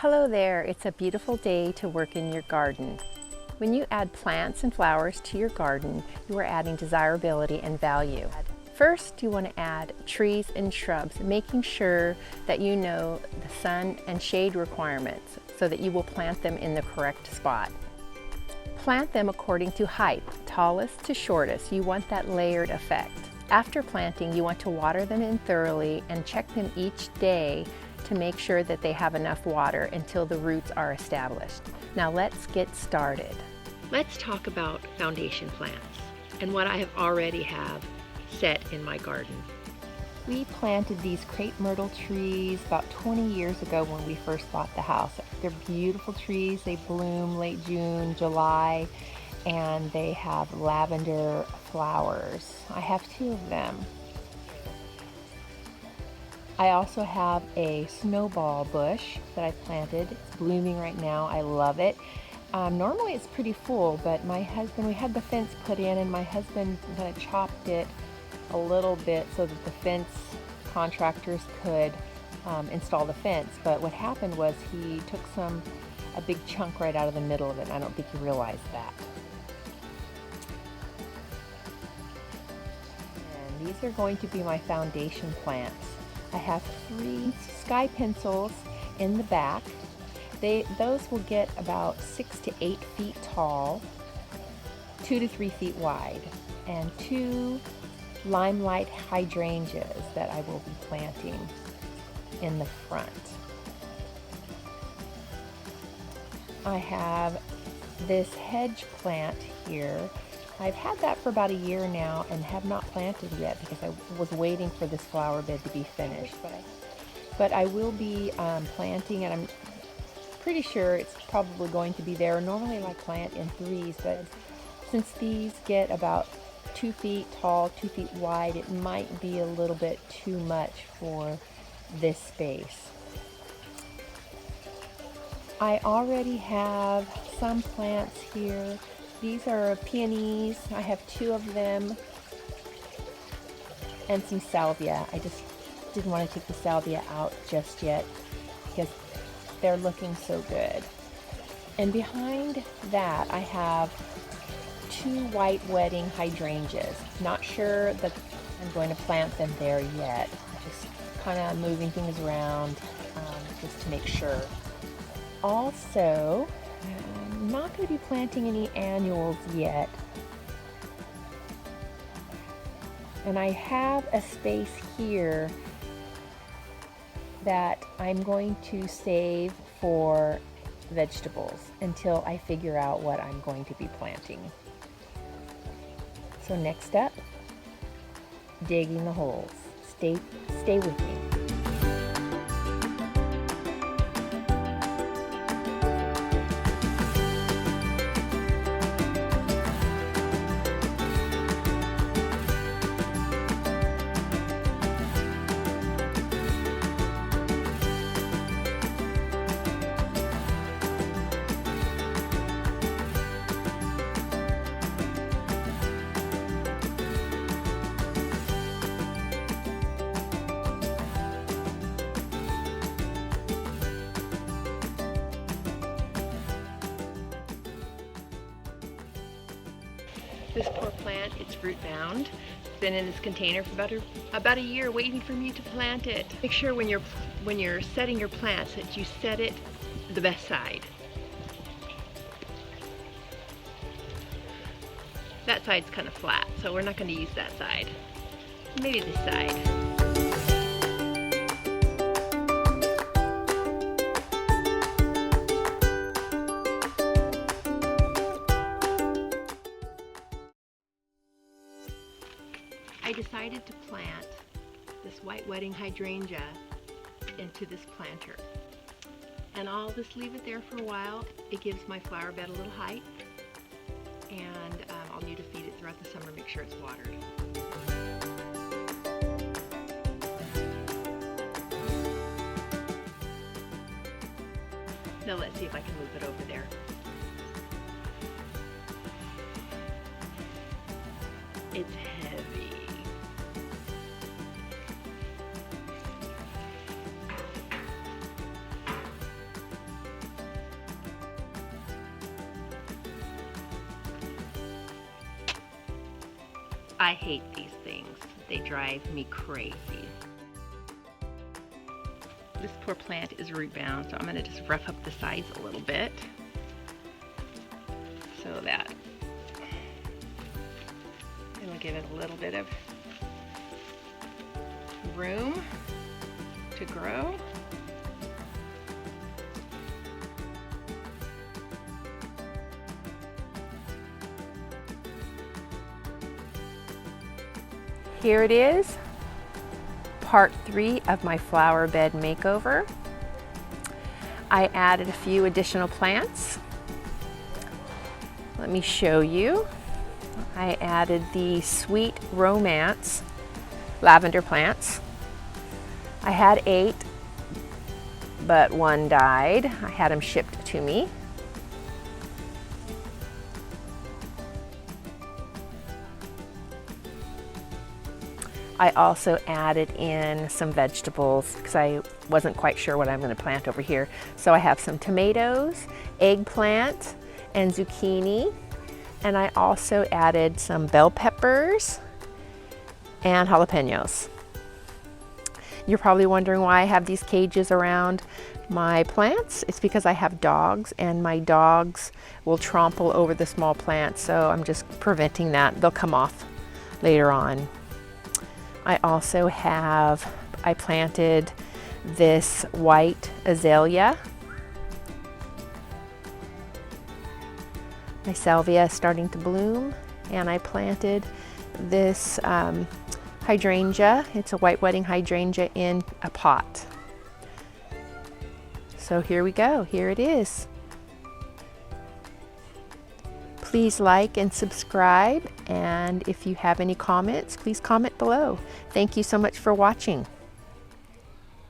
Hello there, it's a beautiful day to work in your garden. When you add plants and flowers to your garden, you are adding desirability and value. First, you want to add trees and shrubs, making sure that you know the sun and shade requirements so that you will plant them in the correct spot. Plant them according to height, tallest to shortest. You want that layered effect. After planting, you want to water them in thoroughly and check them each day to make sure that they have enough water until the roots are established. Now let's get started. Let's talk about foundation plants and what I already have set in my garden. We planted these crepe myrtle trees about 20 years ago when we first bought the house. They're beautiful trees. They bloom late June, July, and they have lavender flowers. I have 2 of them. I also have a snowball bush that I planted. It's blooming right now. I love it. Normally it's pretty full, but we had the fence put in, and my husband kind of chopped it a little bit so that the fence contractors could install the fence. But what happened was he took a big chunk right out of the middle of it, and I don't think he realized that. And these are going to be my foundation plants. I have 3 sky pencils in the back. Those will get about 6 to 8 feet tall, 2 to 3 feet wide, and 2 limelight hydrangeas that I will be planting in the front. I have this hedge plant here. I've had that for about a year now and have not planted yet because I was waiting for this flower bed to be finished. But I will be planting, and I'm pretty sure it's probably going to be there. Normally I plant in 3s, but since these get about 2 feet tall, 2 feet wide, it might be a little bit too much for this space. I already have some plants here. These are peonies. I have 2 of them, and some salvia. I just didn't want to take the salvia out just yet because they're looking so good. And behind that I have 2 white wedding hydrangeas. Not sure that I'm going to plant them there yet. Just kind of moving things around just to make sure. Also, I'm not going to be planting any annuals yet. And I have a space here that I'm going to save for vegetables until I figure out what I'm going to be planting. So next up, digging the holes. Stay with me. This poor plant, it's root bound. It's been in this container for about a year waiting for me to plant it. Make sure when you're setting your plants that you set it the best side. That side's kind of flat, so we're not going to use that side. Maybe this side. I decided to plant this white wedding hydrangea into this planter, and I'll just leave it there for a while. It gives my flower bed a little height, and I'll need to feed it throughout the summer, make sure it's watered. Now let's see if I can move it over there. It's heavy. I hate these things. They drive me crazy. This poor plant is root bound, so I'm going to just rough up the sides a little bit so that it'll give it a little bit of room to grow. Here it is, part 3 of my flower bed makeover. I added a few additional plants. Let me show you. I added the Sweet Romance lavender plants. I had 8, but 1 died. I had them shipped to me. I also added in some vegetables because I wasn't quite sure what I'm going to plant over here. So I have some tomatoes, eggplant, and zucchini. And I also added some bell peppers and jalapenos. You're probably wondering why I have these cages around my plants. It's because I have dogs, and my dogs will trample over the small plants, so I'm just preventing that. They'll come off later on. I also have, I planted this white azalea. My salvia is starting to bloom, and I planted this hydrangea. It's a white wedding hydrangea in a pot. So here we go, here it is. Please like and subscribe, and if you have any comments, please comment below. Thank you so much for watching.